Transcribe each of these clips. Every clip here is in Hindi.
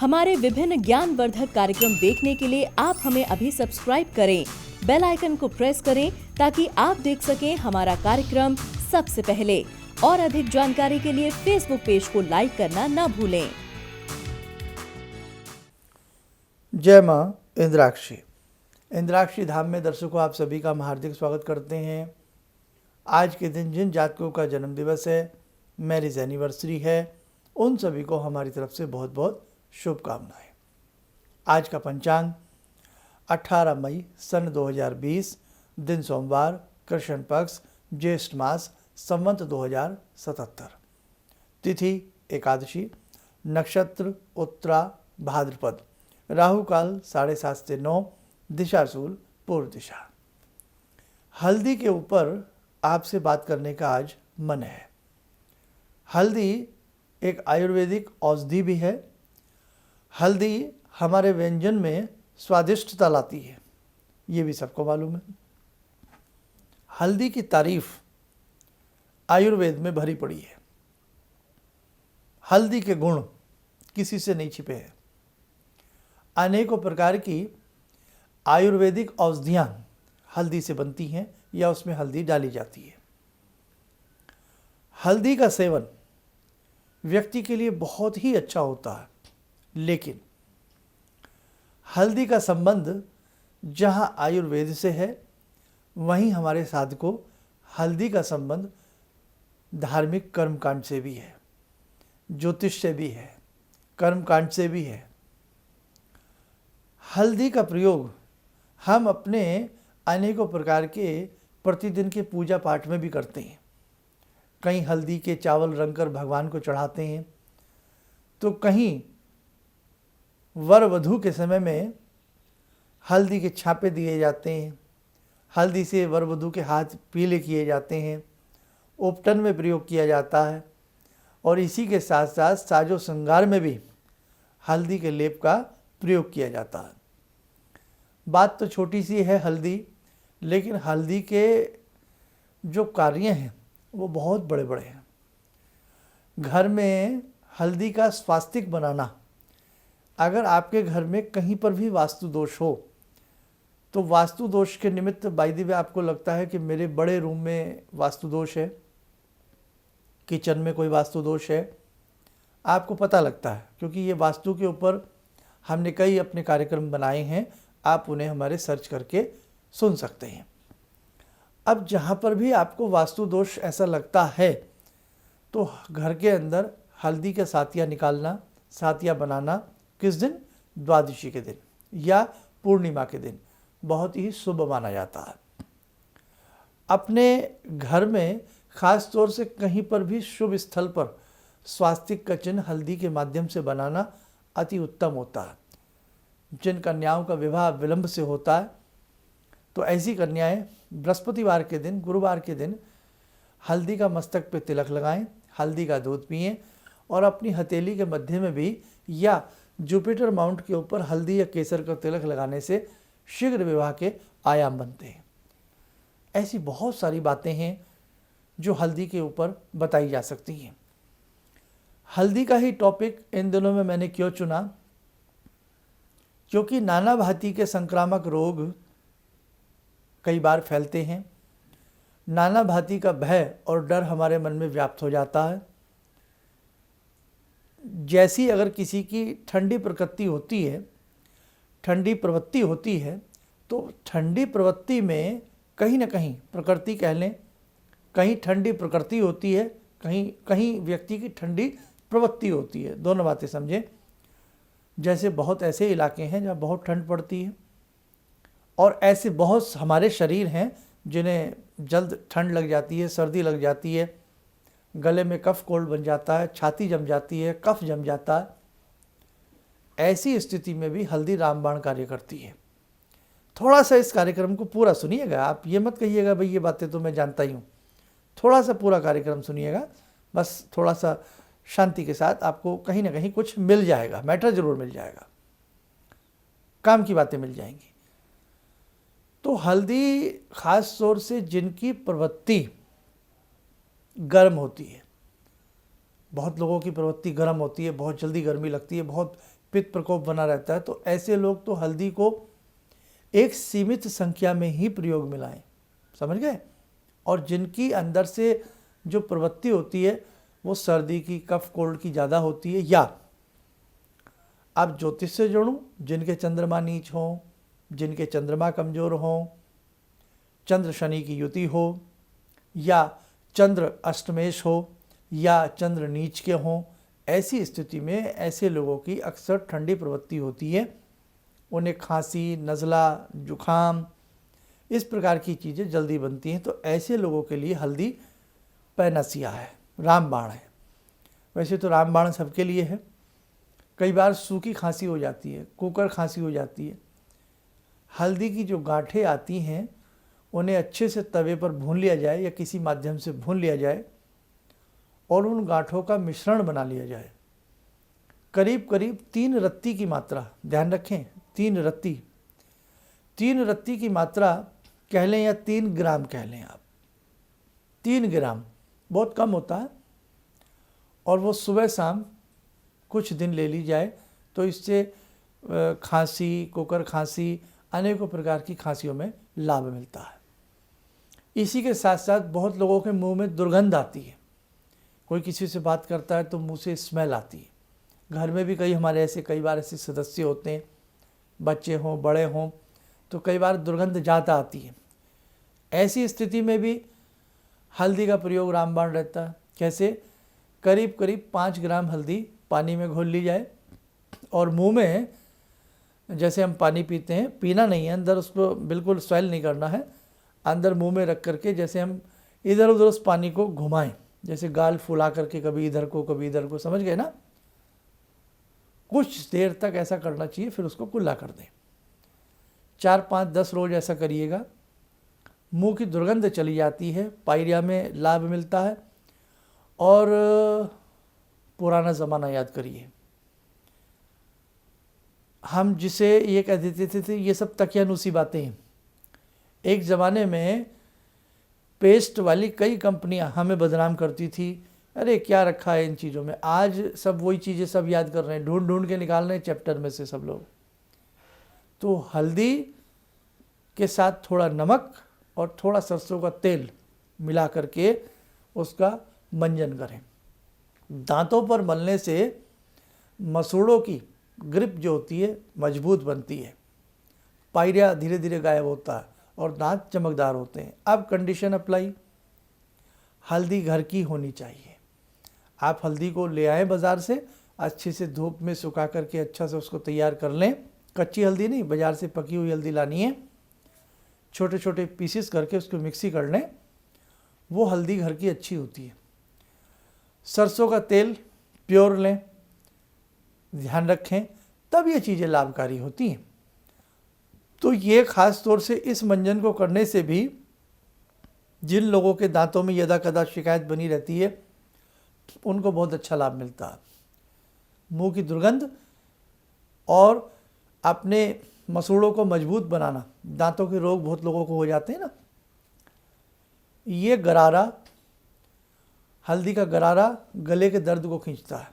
हमारे विभिन्न ज्ञानवर्धक कार्यक्रम देखने के लिए आप हमें अभी सब्सक्राइब करें, बेल आइकन को प्रेस करें ताकि आप देख सकें हमारा कार्यक्रम सबसे पहले। और अधिक जानकारी के लिए फेसबुक पेज को लाइक करना न भूलें। जय मां इंद्राक्षी। इंद्राक्षी धाम में दर्शकों आप सभी का हम हार्दिक स्वागत करते हैं। आज के दिन जिन जातकों का जन्म दिवस है, मैरिज एनिवर्सरी है, उन सभी को हमारी तरफ से बहुत बहुत शुभकामनाएं। आज का पंचांग 18 मई सन 2020, दिन सोमवार, कृष्ण पक्ष, ज्येष्ठ मास, संवत 2077, तिथि एकादशी, नक्षत्र उत्तरा भाद्रपद, राहु काल 7:30 से 9, दिशा शूल पूर्व दिशा। हल्दी के ऊपर आपसे बात करने का आज मन है। हल्दी एक आयुर्वेदिक औषधि भी है। हल्दी हमारे व्यंजन में स्वादिष्टता लाती है, ये भी सबको मालूम है। हल्दी की तारीफ आयुर्वेद में भरी पड़ी है। हल्दी के गुण किसी से नहीं छिपे हैं। अनेकों प्रकार की आयुर्वेदिक औषधियाँ हल्दी से बनती हैं या उसमें हल्दी डाली जाती है। हल्दी का सेवन व्यक्ति के लिए बहुत ही अच्छा होता है, लेकिन हल्दी का संबंध जहाँ आयुर्वेद से है, वहीं हमारे साधकों हल्दी का संबंध धार्मिक कर्मकांड से भी है, ज्योतिष से भी है, कर्मकांड से भी है। हल्दी का प्रयोग हम अपने अनेकों प्रकार के प्रतिदिन के पूजा पाठ में भी करते हैं। कहीं हल्दी के चावल रंगकर भगवान को चढ़ाते हैं, तो कहीं वर वधू के समय में हल्दी के छापे दिए जाते हैं। हल्दी से वर वधू के हाथ पीले किए जाते हैं, उपटन में प्रयोग किया जाता है, और इसी के साथ साथ साजो श्रृंगार में भी हल्दी के लेप का प्रयोग किया जाता है। बात तो छोटी सी है हल्दी, लेकिन हल्दी के जो कार्य हैं वो बहुत बड़े बड़े हैं। घर में हल्दी का स्वास्तिक बनाना, अगर आपके घर में कहीं पर भी वास्तु दोष हो, तो वास्तु दोष के निमित्त बाय द वे आपको लगता है कि मेरे बड़े रूम में वास्तु दोष है, किचन में कोई वास्तु दोष है, आपको पता लगता है, क्योंकि ये वास्तु के ऊपर हमने कई अपने कार्यक्रम बनाए हैं। आप उन्हें हमारे सर्च करके सुन सकते हैं। अब जहाँ पर भी आपको वास्तु दोष ऐसा लगता है, तो घर के अंदर हल्दी के सातिया निकालना, सातिया बनाना किस दिन? द्वादशी के दिन या पूर्णिमा के दिन बहुत ही शुभ माना जाता है। अपने घर में खास तौर से कहीं पर भी शुभ स्थल पर स्वास्तिक का चिन्ह हल्दी के माध्यम से बनाना अति उत्तम होता है। जिन कन्याओं का विवाह विलंब से होता है, तो ऐसी कन्याएं बृहस्पतिवार के दिन, गुरुवार के दिन हल्दी का मस्तक पे तिलक लगाएं, हल्दी का दूध पिएं, और अपनी हथेली के मध्य में भी या जुपिटर माउंट के ऊपर हल्दी या केसर का तिलक लगाने से शीघ्र विवाह के आयाम बनते हैं। ऐसी बहुत सारी बातें हैं जो हल्दी के ऊपर बताई जा सकती हैं। हल्दी का ही टॉपिक इन दिनों में मैंने क्यों चुना? क्योंकि नाना भांति के संक्रामक रोग कई बार फैलते हैं। नाना भांति का भय और डर हमारे मन में व्याप्त हो जाता है। जैसी अगर किसी की ठंडी प्रकृति होती है, ठंडी प्रवृत्ति होती है, तो ठंडी प्रवृत्ति में कहीं ना कहीं प्रकृति कह लें, कहीं ठंडी प्रकृति होती है, कहीं कहीं व्यक्ति की ठंडी प्रवृत्ति होती है। दोनों बातें समझें। जैसे बहुत ऐसे इलाके हैं जहाँ बहुत ठंड पड़ती है, और ऐसे बहुत हमारे शरीर हैं जिन्हें जल्द ठंड लग जाती है, सर्दी लग जाती है, गले में कफ कोल्ड बन जाता है, छाती जम जाती है, कफ जम जाता है। ऐसी स्थिति में भी हल्दी रामबाण कार्य करती है। थोड़ा सा इस कार्यक्रम को पूरा सुनिएगा। आप ये मत कहिएगा भाई ये बातें तो मैं जानता ही हूँ। थोड़ा सा पूरा कार्यक्रम सुनिएगा, बस थोड़ा सा शांति के साथ आपको कहीं ना कहीं कुछ मिल जाएगा। मैटर जरूर मिल जाएगा, काम की बातें मिल जाएंगी। तो हल्दी खास तौर से जिनकी प्रवृत्ति गर्म होती है, बहुत लोगों की प्रवृत्ति गर्म होती है, बहुत जल्दी गर्मी लगती है, बहुत पित्त प्रकोप बना रहता है, तो ऐसे लोग तो हल्दी को एक सीमित संख्या में ही प्रयोग में लाएं, समझ गए। और जिनकी अंदर से जो प्रवृत्ति होती है वो सर्दी की, कफ कोल्ड की ज़्यादा होती है, या आप ज्योतिष से जोड़ूं, जिनके चंद्रमा नीच हों, जिनके चंद्रमा कमज़ोर हों, चंद्र शनि की युति हो, या चंद्र अष्टमेश हो, या चंद्र नीच के हों, ऐसी स्थिति में ऐसे लोगों की अक्सर ठंडी प्रवृत्ति होती है। उन्हें खांसी, नज़ला, जुखाम, इस प्रकार की चीज़ें जल्दी बनती हैं। तो ऐसे लोगों के लिए हल्दी पैनासिया है, रामबाण है। वैसे तो रामबाण सबके लिए है। कई बार सूखी खांसी हो जाती है, कुकर खांसी हो जाती है, हल्दी की जो गांठें आती हैं उन्हें अच्छे से तवे पर भून लिया जाए या किसी माध्यम से भून लिया जाए और उन गांठों का मिश्रण बना लिया जाए। करीब करीब 3 रत्ती की मात्रा, ध्यान रखें 3 रत्ती की मात्रा कह लें या 3 ग्राम कह लें आप, 3 ग्राम बहुत कम होता है। और वो सुबह शाम कुछ दिन ले ली जाए तो इससे खांसी, कुकर खांसी, अनेकों प्रकार की खांसियों में लाभ मिलता है। इसी के साथ साथ बहुत लोगों के मुंह में दुर्गंध आती है। कोई किसी से बात करता है तो मुंह से स्मेल आती है। घर में भी कई बार ऐसे सदस्य होते हैं, बच्चे हों बड़े हों, तो कई बार दुर्गंध ज़्यादा आती है। ऐसी स्थिति में भी हल्दी का प्रयोग रामबाण रहता है। कैसे? करीब करीब 5 ग्राम हल्दी पानी में घोल ली जाए और मुंह में, जैसे हम पानी पीते हैं, पीना नहीं है, अंदर उसको बिल्कुल स्वेल नहीं करना है, अंदर मुंह में रख करके जैसे हम इधर उधर उस पानी को घुमाएं, जैसे गाल फुला करके कभी इधर को कभी इधर को, समझ गए ना। कुछ देर तक ऐसा करना चाहिए, फिर उसको कुल्ला कर दें। 4, 5, 10 रोज ऐसा करिएगा। मुंह की दुर्गंध चली जाती है, पायरिया में लाभ मिलता है। और पुराना ज़माना याद करिए, हम जिसे ये कह देते थे ये सब तकियानुसी बातें हैं। एक ज़माने में पेस्ट वाली कई कंपनियां हमें बदनाम करती थी, अरे क्या रखा है इन चीज़ों में। आज सब वही चीज़ें सब याद कर रहे हैं, ढूंढ ढूंढ के निकाल रहे हैं चैप्टर में से सब लोग। तो हल्दी के साथ थोड़ा नमक और थोड़ा सरसों का तेल मिला करके उसका मंजन करें। दांतों पर मलने से मसूड़ों की ग्रिप जो होती है मजबूत बनती है, पायरिया धीरे धीरे गायब होता है और दांत चमकदार होते हैं। अब कंडीशन अप्लाई, हल्दी घर की होनी चाहिए। आप हल्दी को ले आएँ बाज़ार से, अच्छे से धूप में सुखा करके अच्छा से उसको तैयार कर लें। कच्ची हल्दी नहीं, बाज़ार से पकी हुई हल्दी लानी है, छोटे छोटे पीसेस करके उसको मिक्सी कर लें, वो हल्दी घर की अच्छी होती है। सरसों का तेल प्योर लें, ध्यान रखें, तब ये चीज़ें लाभकारी होती हैं। तो ये ख़ास तौर से इस मंजन को करने से भी जिन लोगों के दांतों में यदा कदा शिकायत बनी रहती है उनको बहुत अच्छा लाभ मिलता है। मुंह की दुर्गंध और अपने मसूड़ों को मजबूत बनाना, दांतों के रोग बहुत लोगों को हो जाते हैं ना, ये गरारा, हल्दी का गरारा गले के दर्द को खींचता है,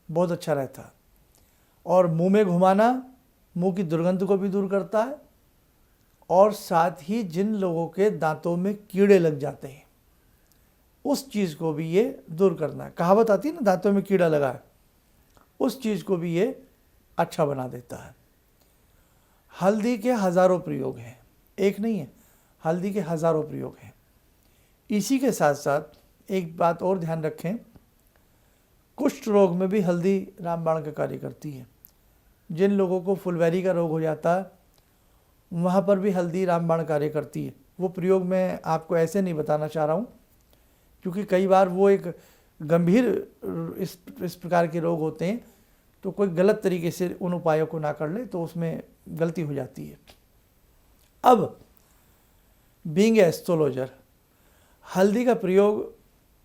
बहुत अच्छा रहता है। और मुंह में घुमाना मुंह की दुर्गंध को भी दूर करता है। और साथ ही जिन लोगों के दांतों में कीड़े लग जाते हैं उस चीज़ को भी ये दूर करना है। कहावत आती है ना, दांतों में कीड़ा लगा है, उस चीज़ को भी ये अच्छा बना देता है। हल्दी के हज़ारों प्रयोग हैं, एक नहीं है, हल्दी के हज़ारों प्रयोग हैं। इसी के साथ साथ एक बात और ध्यान रखें, कुष्ठ रोग में भी हल्दी रामबाण का कार्य करती है। जिन लोगों को फुलवैरी का रोग हो जाता है वहाँ पर भी हल्दी रामबाण कार्य करती है। वो प्रयोग मैं आपको ऐसे नहीं बताना चाह रहा हूँ क्योंकि कई बार वो एक गंभीर इस प्रकार के रोग होते हैं, तो कोई गलत तरीके से उन उपायों को ना कर ले तो उसमें गलती हो जाती है। अब बीइंग एस्ट्रोलॉजर, हल्दी का प्रयोग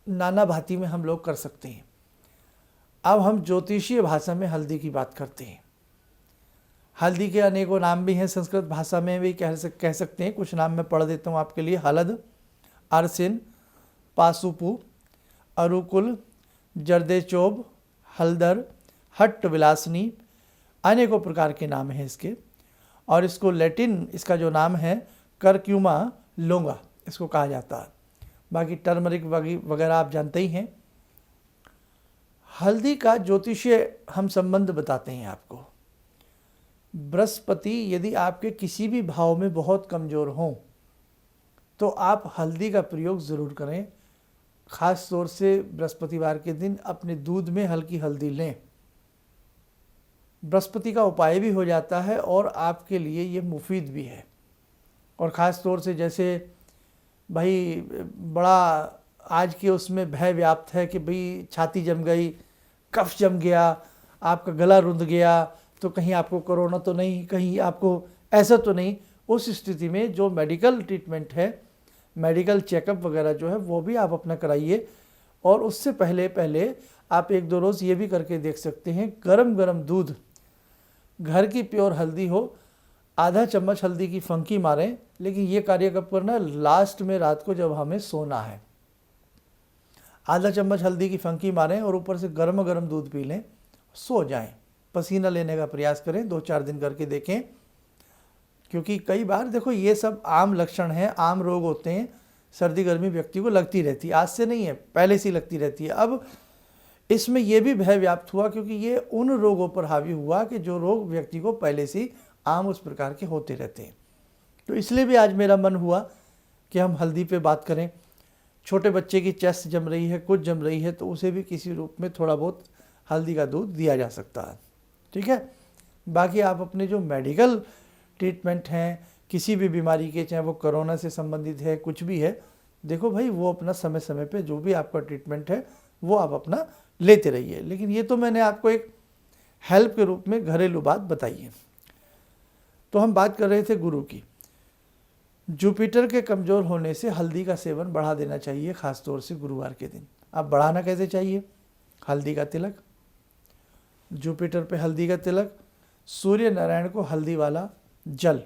नाना भांति में हम लोग कर सकते हैं। अब हम ज्योतिषीय भाषा में हल्दी की बात करते हैं। हल्दी के अनेकों नाम भी हैं, संस्कृत भाषा में भी कह सकते हैं। कुछ नाम मैं पढ़ देता हूँ आपके लिए। हलद, अरसिन, पासुपु, अरुकुल, जर्देचोब, हल्दर, हट्ट विलासनी, अनेकों प्रकार के नाम हैं इसके। और इसको लैटिन इसका जो नाम है करक्यूमा लोंगा इसको कहा जाता है। बाकी टर्मरिक वगैरह आप जानते ही हैं। हल्दी का ज्योतिषीय हम संबंध बताते हैं आपको। बृहस्पति यदि आपके किसी भी भाव में बहुत कमज़ोर हों तो आप हल्दी का प्रयोग ज़रूर करें। ख़ास तौर से बृहस्पतिवार के दिन अपने दूध में हल्की हल्दी लें। बृहस्पति का उपाय भी हो जाता है और आपके लिए ये मुफीद भी है। और ख़ास तौर से जैसे भाई बड़ा आज के उसमें भय व्याप्त है कि भाई छाती जम गई, कफ जम गया, आपका गला रुंध गया, तो कहीं आपको कोरोना तो नहीं, कहीं आपको ऐसा तो नहीं। उस स्थिति में जो मेडिकल ट्रीटमेंट है, मेडिकल चेकअप वगैरह जो है वो भी आप अपना कराइए। और उससे पहले आप 1-2 रोज़ ये भी करके देख सकते हैं, गरम गरम दूध, घर की प्योर हल्दी हो, आधा चम्मच हल्दी की फंकी मारें। लेकिन ये कार्य कब करना है? लास्ट में रात को जब हमें सोना है। आधा चम्मच हल्दी की फंकी मारें और ऊपर से गर्म गर्म दूध पी लें, सो जाएं। पसीना लेने का प्रयास करें, 2-4 दिन करके देखें। क्योंकि कई बार देखो ये सब आम लक्षण हैं, आम रोग होते हैं, सर्दी गर्मी व्यक्ति को लगती रहती है, आज से नहीं है, पहले से ही लगती रहती है। अब इसमें यह भी भय व्याप्त हुआ क्योंकि ये उन रोगों पर हावी हुआ कि जो रोग व्यक्ति को पहले से ही आम उस प्रकार के होते रहते हैं। तो इसलिए भी आज मेरा मन हुआ कि हम हल्दी पे बात करें। छोटे बच्चे की चेस्ट जम रही है, कुछ जम रही है, तो उसे भी किसी रूप में थोड़ा बहुत हल्दी का दूध दिया जा सकता है। ठीक है। बाकी आप अपने जो मेडिकल ट्रीटमेंट हैं किसी भी बीमारी के, चाहे वो कोरोना से संबंधित है, कुछ भी है, देखो भाई वो अपना समय समय पे जो भी आपका ट्रीटमेंट है वो आप अपना लेते रहिए। लेकिन ये तो मैंने आपको एक हेल्प के रूप में घरेलू बात बताई है। तो हम बात कर रहे थे गुरु की। जुपिटर के कमज़ोर होने से हल्दी का सेवन बढ़ा देना चाहिए, ख़ास तौर से गुरुवार के दिन। अब बढ़ाना कैसे चाहिए? हल्दी का तिलक, जुपिटर पे हल्दी का तिलक, सूर्य नारायण को हल्दी वाला जल,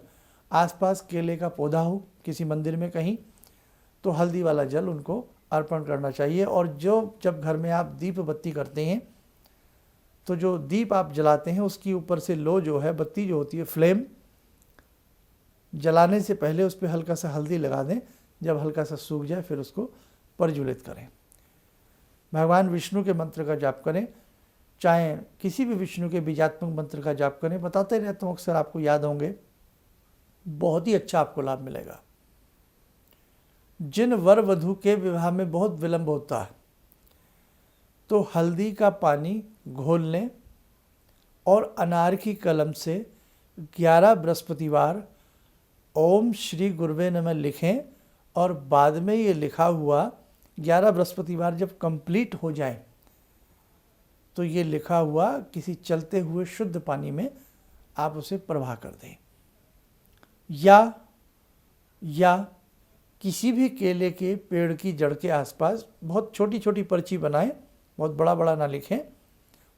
आसपास केले का पौधा हो किसी मंदिर में कहीं, तो हल्दी वाला जल उनको अर्पण करना चाहिए। और जब घर में आप दीप बत्ती करते हैं तो जो दीप आप जलाते हैं उसकी ऊपर से लो जो है, बत्ती जो होती है, फ्लेम, जलाने से पहले उस पर हल्का सा हल्दी लगा दें। जब हल्का सा सूख जाए फिर उसको प्रज्वलित करें। भगवान विष्णु के मंत्र का जाप करें, चाहे किसी भी विष्णु के बीजात्मक मंत्र का जाप करें। बताते रहता हूँ, अक्सर आपको याद होंगे, बहुत ही अच्छा आपको लाभ मिलेगा। जिन वर वधू के विवाह में बहुत विलंब होता है तो हल्दी का पानी घोल लें और अनार की कलम से 11 बृहस्पतिवार ओम श्री गुरुवे नमः लिखें। और बाद में ये लिखा हुआ 11 बृहस्पतिवार जब कंप्लीट हो जाए तो ये लिखा हुआ किसी चलते हुए शुद्ध पानी में आप उसे प्रवाह कर दें। या किसी भी केले के पेड़ की जड़ के आसपास बहुत छोटी छोटी पर्ची बनाएं, बहुत बड़ा बड़ा ना लिखें,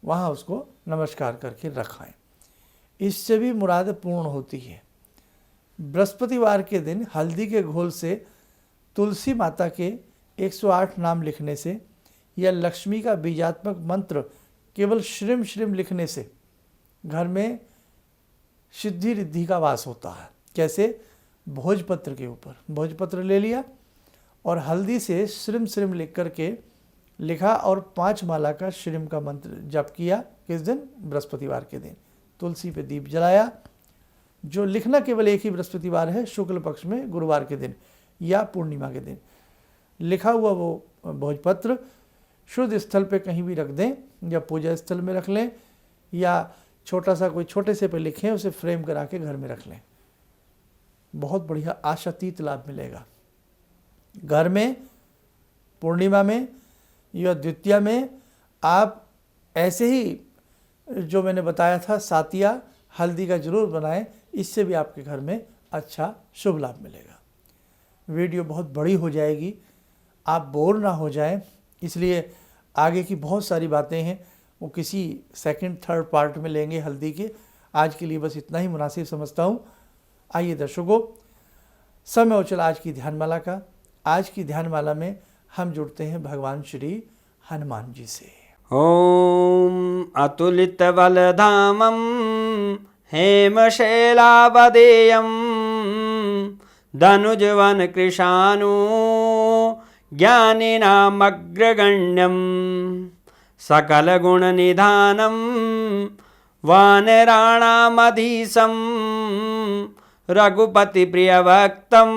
वहाँ उसको नमस्कार करके रखाएं। इससे भी मुराद पूर्ण होती है। बृहस्पतिवार के दिन हल्दी के घोल से तुलसी माता के 108 नाम लिखने से या लक्ष्मी का बीजात्मक मंत्र केवल श्रीम श्रीम लिखने से घर में सिद्धि रिद्धि का वास होता है। कैसे? भोजपत्र के ऊपर भोजपत्र ले लिया और हल्दी से श्रीम श्रीम लिख करके लिखा और 5 माला का श्रीम का मंत्र जप किया। किस दिन? बृहस्पतिवार के दिन। तुलसी पे दीप जलाया। जो लिखना केवल एक ही बृहस्पतिवार है, शुक्ल पक्ष में गुरुवार के दिन या पूर्णिमा के दिन लिखा हुआ वो भोजपत्र शुद्ध स्थल पे कहीं भी रख दें, या पूजा स्थल में रख लें, या छोटा सा कोई छोटे से पे लिखें, उसे फ्रेम करा के घर में रख लें। बहुत बढ़िया आशातीत लाभ मिलेगा। घर में पूर्णिमा में या द्वितीया में आप ऐसे ही जो मैंने बताया था सातिया हल्दी का जरूर बनाएं, इससे भी आपके घर में अच्छा शुभ लाभ मिलेगा। वीडियो बहुत बड़ी हो जाएगी, आप बोर ना हो जाएं, इसलिए आगे की बहुत सारी बातें हैं वो किसी सेकंड थर्ड पार्ट में लेंगे हल्दी के। आज के लिए बस इतना ही मुनासिब समझता हूँ। आइए दर्शकों, समय हो चला आज की ध्यानमाला का। आज की ध्यानमाला में हम जुड़ते हैं भगवान श्री हनुमान जी से। ॐ अतुलितबलधामं हेमशैलावदेयं धनुजवनकृशानु ज्ञानिनामग्रगण्यं सकलगुणनिधानं वानराणामधीशं रघुपतिप्रियभक्तं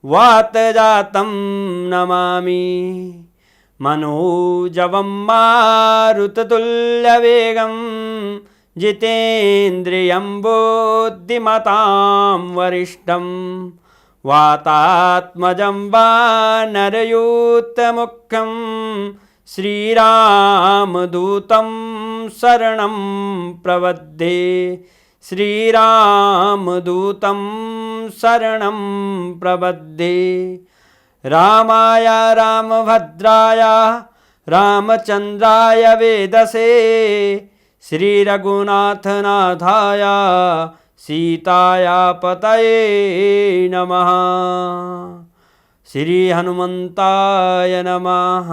वातजातं नमामि। मनोजवं मारुततुल्यवेगं जितेन्द्रियं बुद्धिमतां वरिष्ठं वातात्मजं वानरयूथमुख्यं श्रीरामदूतं शरणं प्रपद्ये। श्रीरामदूतं शरणं प्रपद्ये। रामाय रामभद्राय रामचन्द्राय वेदसे श्रीरघुनाथनाथाय सीताया पतये नमः। श्री हनुमंताय नमः।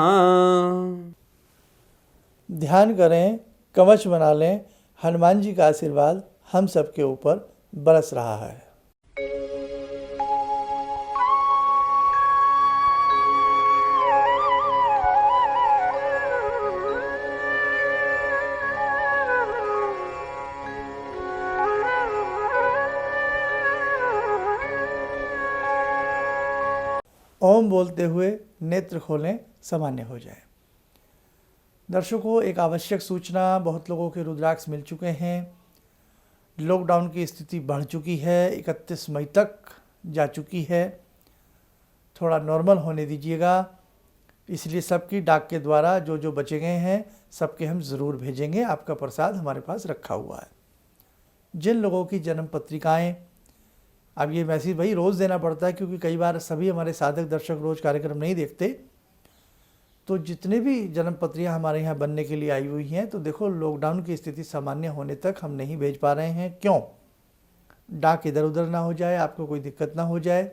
ध्यान करें, कवच बना लें, हनुमान जी का आशीर्वाद हम सबके ऊपर बरस रहा है। ओम बोलते हुए नेत्र खोलें, सामान्य हो जाए। दर्शकों, एक आवश्यक सूचना, बहुत लोगों के रुद्राक्ष मिल चुके हैं। लॉकडाउन की स्थिति बढ़ चुकी है, 31 मई तक जा चुकी है। थोड़ा नॉर्मल होने दीजिएगा, इसलिए सबकी डाक के द्वारा जो जो बचे गए हैं सबके हम ज़रूर भेजेंगे। आपका प्रसाद हमारे पास रखा हुआ है। जिन लोगों की जन्म पत्रिकाएँ, अब ये मैसेज भाई रोज़ देना पड़ता है क्योंकि कई बार सभी हमारे साधक दर्शक रोज़ कार्यक्रम नहीं देखते, तो जितने भी जन्म पत्रियाँ हमारे यहाँ बनने के लिए आई हुई हैं, तो देखो लॉकडाउन की स्थिति सामान्य होने तक हम नहीं भेज पा रहे हैं। क्यों? डाक इधर उधर ना हो जाए, आपको कोई दिक्कत ना हो जाए,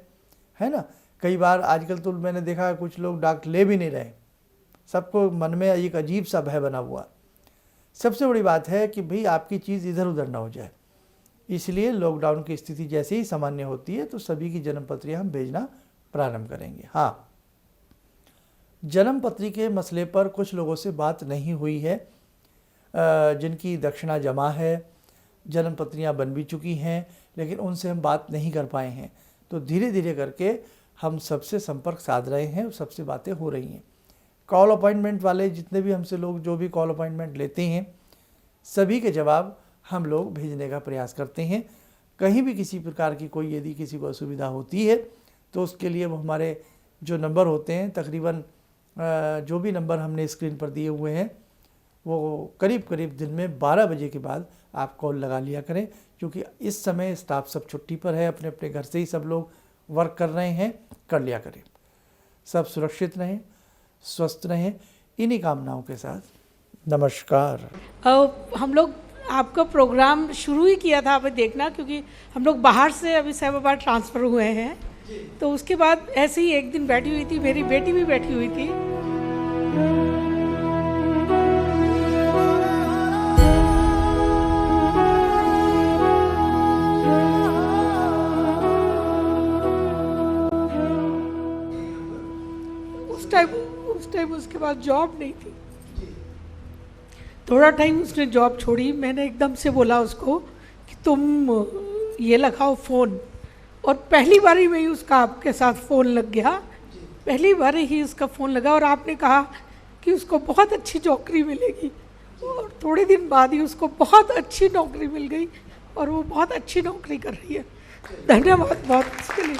है ना। कई बार आजकल तो मैंने देखा है कुछ लोग डाक ले भी नहीं रहे, सबको मन में एक अजीब सा भय बना हुआ। सबसे बड़ी बात है कि भाई आपकी चीज़ इधर उधर ना हो जाए, इसलिए लॉकडाउन की स्थिति जैसे ही सामान्य होती है तो सभी की जन्म पत्रियाँ हम भेजना प्रारंभ करेंगे। हाँ, जन्म पत्री के मसले पर कुछ लोगों से बात नहीं हुई है, जिनकी दक्षिणा जमा है, जन्म पत्रियाँ बन भी चुकी हैं, लेकिन उनसे हम बात नहीं कर पाए हैं। तो धीरे धीरे करके हम सबसे संपर्क साध रहे हैं, सबसे बातें हो रही हैं। कॉल अपॉइंटमेंट वाले जितने भी हमसे लोग जो भी कॉल अपॉइंटमेंट लेते हैं, सभी के जवाब हम लोग भेजने का प्रयास करते हैं। कहीं भी किसी प्रकार की कोई यदि किसी को असुविधा होती है तो उसके लिए वो हमारे जो नंबर होते हैं, तकरीबन जो भी नंबर हमने स्क्रीन पर दिए हुए हैं, वो करीब करीब दिन में 12 बजे के बाद आप कॉल लगा लिया करें, क्योंकि इस समय स्टाफ सब छुट्टी पर है, अपने अपने घर से ही सब लोग वर्क कर रहे हैं। कर लिया करें। सब सुरक्षित रहें, स्वस्थ रहें, इन्हीं कामनाओं के साथ नमस्कार। हम लोग आपका प्रोग्राम शुरू ही किया था, अभी देखना, क्योंकि हम लोग बाहर से अभी साहिबाबाद ट्रांसफ़र हुए हैं, तो उसके बाद ऐसे ही एक दिन बैठी हुई थी, मेरी बेटी भी बैठी हुई थी। उस टाइम उसके बाद जॉब नहीं थी। थोड़ा टाइम उसने जॉब छोड़ी, मैंने एकदम से बोला उसको कि तुम ये लगाओ फ़ोन, और पहली बार ही में ही उसका आपके साथ फ़ोन लग गया। पहली बार ही उसका फ़ोन लगा और आपने कहा कि उसको बहुत अच्छी नौकरी मिलेगी, और थोड़े दिन बाद ही उसको बहुत अच्छी नौकरी मिल गई और वो बहुत अच्छी नौकरी कर रही है। धन्यवाद बहुत इसके लिए।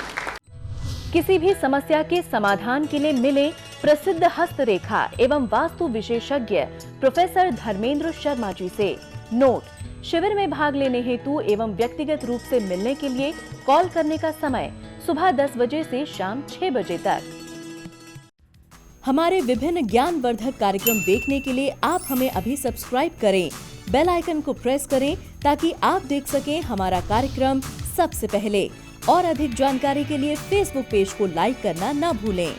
किसी भी समस्या के समाधान के लिए मिले प्रसिद्ध हस्तरेखा एवं वास्तु विशेषज्ञ प्रोफेसर धर्मेंद्र शर्मा जी से। नोट: शिविर में भाग लेने हेतु एवं व्यक्तिगत रूप से मिलने के लिए कॉल करने का समय सुबह 10 बजे से शाम 6 बजे तक। हमारे विभिन्न ज्ञानवर्धक कार्यक्रम देखने के लिए आप हमें अभी सब्सक्राइब करें, बेल आइकन को प्रेस करें ताकि आप देख सकें हमारा कार्यक्रम सबसे पहले। और अधिक जानकारी के लिए फेसबुक पेज को लाइक करना न भूलें।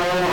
है।